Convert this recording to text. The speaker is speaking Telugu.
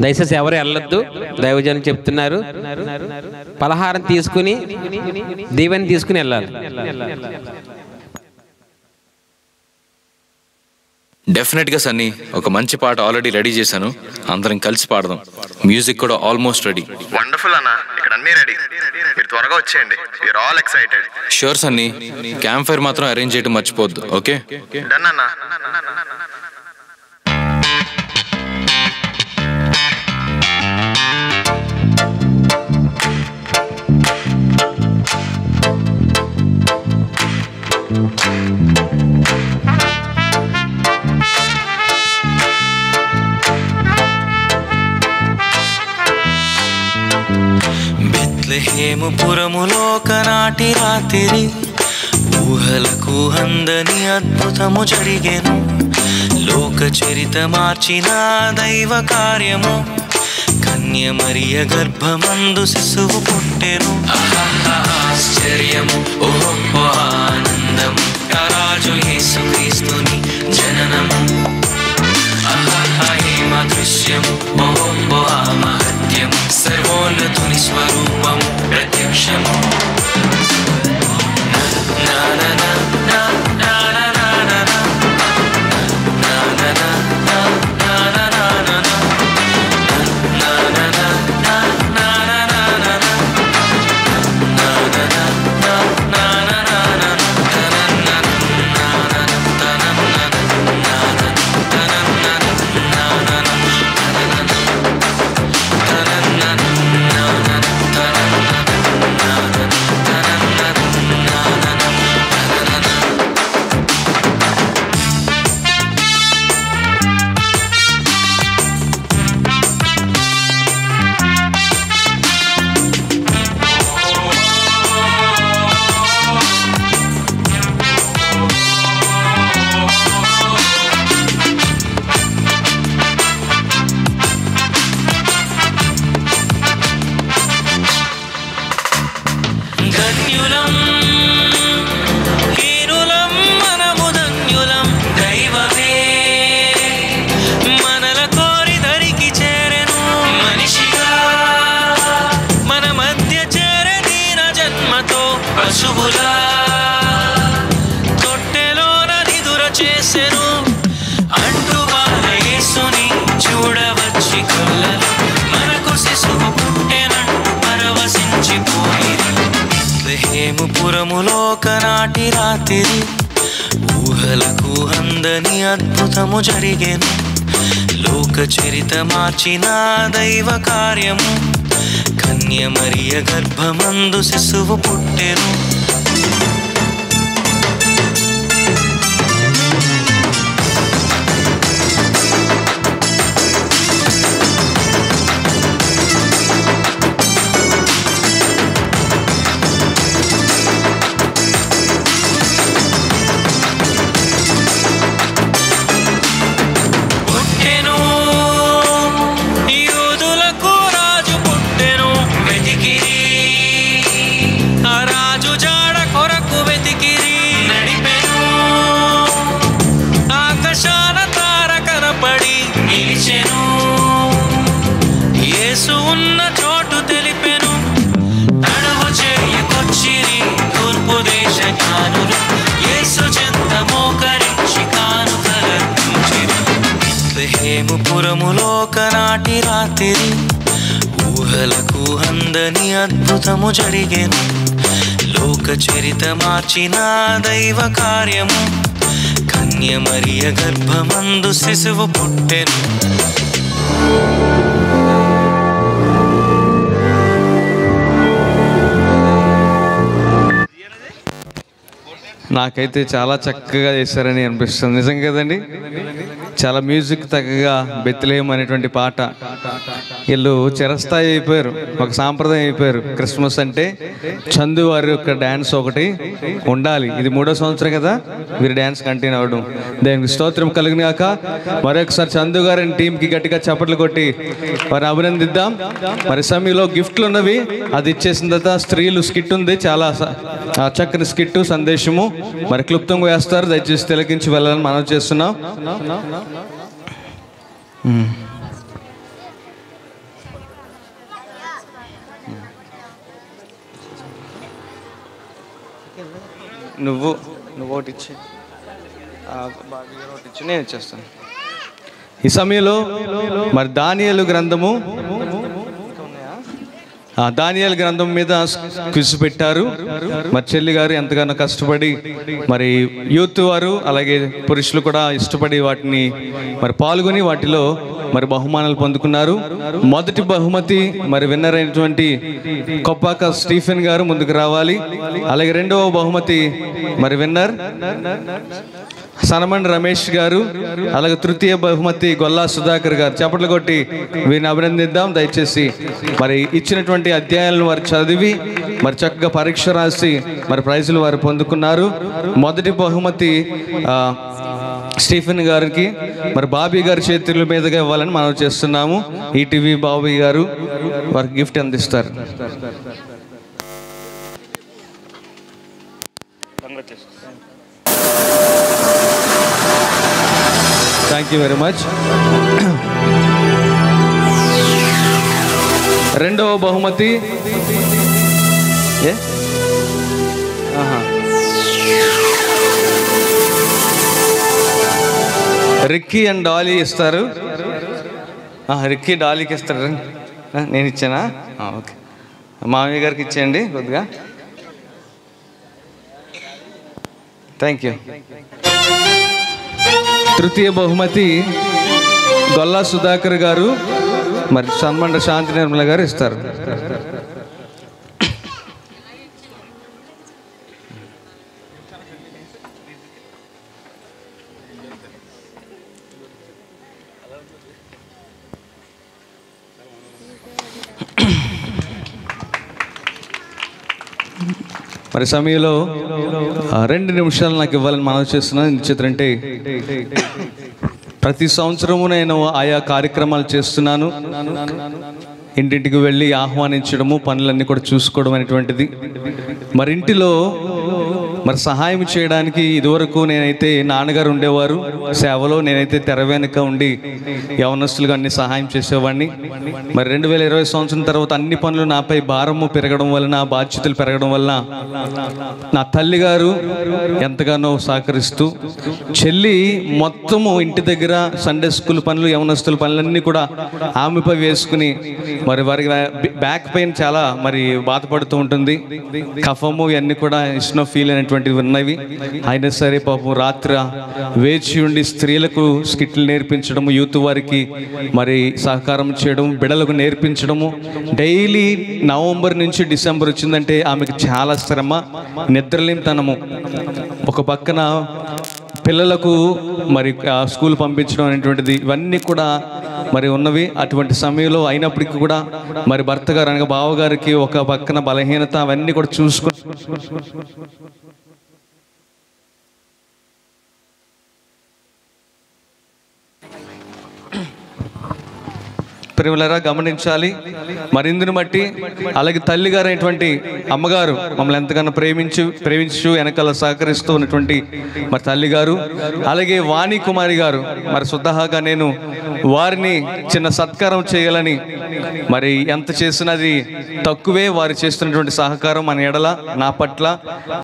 దయచేసి ఎవరు వెళ్ళొద్దు, దైవజనులు చెప్తున్నారు. పలహారం తీసుకుని దీవెన తీసుకుని వెళ్ళాలి. డెఫినెట్గా సన్నీ, ఒక మంచి పాట ఆల్రెడీ రెడీ చేశాను. అందరం కలిసి పాడదాం. మ్యూజిక్ కూడా ఆల్మోస్ట్ రెడీ. వండర్ఫుల్ అన్న, ఇక్కడ అన్నీ రెడీ. మీరు త్వరగా వచ్చేయండి. We're all excited. Sure Sunny, camp fire మాత్రం అరేంజ్ చేయడం మర్చిపోద్దు. ఓకే డన్ అన్న. బెత్లెహేముపురములో ఒకనాటి రాత్రి ఊహలకు అందని అద్భుతము జరిగెను. లోక చరిత మార్చిన దైవ కార్యము, కన్య మరియ గర్భమందు శిశువు పుట్టెను. ఆశ్చర్యము, ఓహో ఆనందము, రాజు యేసుక్రీస్తుని జననము. దృశ్యము, ఓహో మహత్యము, సర్వోన్నతుని స్వరూపము ప్రత్యక్షము. బెత్లెహేముపురములో ఒకనాటి రాత్రి ఊహలకు అందని అద్భుతము జరిగెను. లోక చరిత మార్చిన దైవ కార్యము, కన్య మరియ గర్భమందు శిశువు పుట్టెను. బెత్లెహేముపురములో ఒకనాటి రాత్రి ఊహలకు అందని అద్భుతము జరిగెను. లోక చరిత మార్చిన దైవ కార్యము, కన్య మరియ గర్భమందు శిశువు పుట్టెను. నాకైతే చాలా చక్కగా చేశారని అనిపిస్తుంది. నిజం కదండి, చాలా మ్యూజిక్ తగ్గగా బెత్లెహేం అనేటువంటి పాట. వీళ్ళు చిరస్థాయి అయిపోయారు, ఒక సాంప్రదాయం అయిపోయారు. క్రిస్మస్ అంటే చందు వారి యొక్క డ్యాన్స్ ఒకటి ఉండాలి. ఇది 3వ సంవత్సరం కదా వీరి డ్యాన్స్ కంటిన్యూ అవ్వడం. దేవునికి స్తోత్రం కలిగిన గాక. మరొకసారి చందు గారిని టీంకి గట్టిగా చప్పట్లు కొట్టి వారిని అభినందిద్దాం. మరి సమయంలో గిఫ్ట్లు ఉన్నవి, అది ఇచ్చేసిన తర్వాత స్త్రీలు స్కిట్ ఉంది, చాలా చక్కని స్కిట్ సందేశము మరి క్లుప్తంగా వేస్తారు. దయచేసి తిలకించి వెళ్ళాలని మనం చేస్తున్నాం. నువ్వు ఒకటి ఇచ్చి ఒకటి ఇచ్చి నేను ఇచ్చేస్తాను. ఈ సమయంలో మరి దానియేలు గ్రంథము దానియేలు గ్రంథం మీద క్విజ్ పెట్టారు. మరి చెల్లి గారు ఎంతగానో కష్టపడి మరి యూత్ వారు అలాగే పురుషులు కూడా ఇష్టపడి వాటిని మరి పాల్గొని వాటిలో మరి బహుమానాలు పొందుకున్నారు. మొదటి బహుమతి మరి విన్నర్ అయినటువంటి కొప్పాక స్టీఫెన్ గారు ముందుకు రావాలి. అలాగే రెండవ బహుమతి మరి విన్నర్ సనమండి రమేష్ గారు. అలాగే తృతీయ బహుమతి గొల్లా సుధాకర్ గారు. చప్పట్లు కొట్టి వీరిని అభినందిద్దాం. దయచేసి మరి ఇచ్చినటువంటి అధ్యాయాలను వారు చదివి మరి చక్కగా పరీక్ష రాసి మరి ప్రైజులు వారు పొందుకున్నారు. మొదటి బహుమతి స్టీఫెన్ గారికి మరి బాబీ గారి చేతుల మీదుగా ఇవ్వాలని మనం చేస్తున్నాము. ఈటీవీ బాబీ గారు వారికి గిఫ్ట్ అందిస్తారు. Thank you very much. రెండవ బహుమతి రిక్కీ అండ్ డాలీ ఇస్తారు. రిక్కీ డాలీకి ఇస్తారు. నేను ఇచ్చానా? ఓకే, మామయ్య గారికి ఇచ్చేయండి కొద్దిగా. Thank you. తృతీయ బహుమతి గొల్లా సుధాకర్ గారు మరి సన్మండ శాంతి నిర్మల గారు ఇస్తారు. మరి సమయంలో 2 నిమిషాలు నాకు ఇవ్వాలని మనవి చేస్తున్నాను. ఎందుచేతంటే ప్రతి సంవత్సరము నేను ఆయా కార్యక్రమాలు చేస్తున్నాను. ఇంటింటికి వెళ్ళి ఆహ్వానించడము, పనులన్నీ కూడా చూసుకోవడం అనేటువంటిది. మరి ఇంటిలో మరి సహాయం చేయడానికి ఇదివరకు నేనైతే నాన్నగారు ఉండేవారు సేవలో, నేనైతే తెర వెనుక ఉండి యవనస్తులుగా అన్ని సహాయం చేసేవాడిని. మరి 2020 సంవత్సరం తర్వాత అన్ని పనులు నాపై భారము పెరగడం వలన, బాధ్యతలు పెరగడం వలన నా తల్లి గారు ఎంతగానో సహకరిస్తూ, చెల్లి మొత్తము ఇంటి దగ్గర సండే స్కూల్ పనులు, యవనస్తుల పనులన్నీ కూడా ఆమెపై వేసుకుని మరి వారికి బ్యాక్ పెయిన్ చాలా మరి బాధపడుతూ ఉంటుంది. కఫము ఇవన్నీ కూడా ఇస్నోఫీల్ అనేటువంటివి ఉన్నవి. అయినా సరే పాపం రాత్రి వేచి ఉండి స్త్రీలకు స్కిట్లు నేర్పించడము, యూత్ వారికి మరి సహకారం చేయడం, బిడలకు నేర్పించడము. డైలీ నవంబర్ నుంచి డిసెంబర్ వచ్చిందంటే ఆమెకు చాలా శ్రమ, నిద్రలేనితనము. ఒక పక్కన పిల్లలకు మరి స్కూల్ పంపించడం అనేటువంటిది, ఇవన్నీ కూడా మరి ఉన్నవి. అటువంటి సమయంలో అయినప్పటికీ కూడా మరి భర్త గారు అనగా బావగారికి ఒక పక్కన బలహీనత, అవన్నీ కూడా చూసుకొని ప్రేమలరా గమనించాలి. మరి ఇందుని బట్టి అలాగే తల్లి గారు అయినటువంటి అమ్మగారు మమ్మల్ని ఎంతగానో ప్రేమించు వెనకాల సహకరిస్తూ ఉన్నటువంటి మరి తల్లి గారు, అలాగే వాణి కుమారి గారు మరి స్వతహాగా నేను వారిని చిన్న సత్కారం చేయాలని మరి ఎంత చేసినది తక్కువే. వారు చేస్తున్నటువంటి సహకారం మన ఎడల, నా పట్ల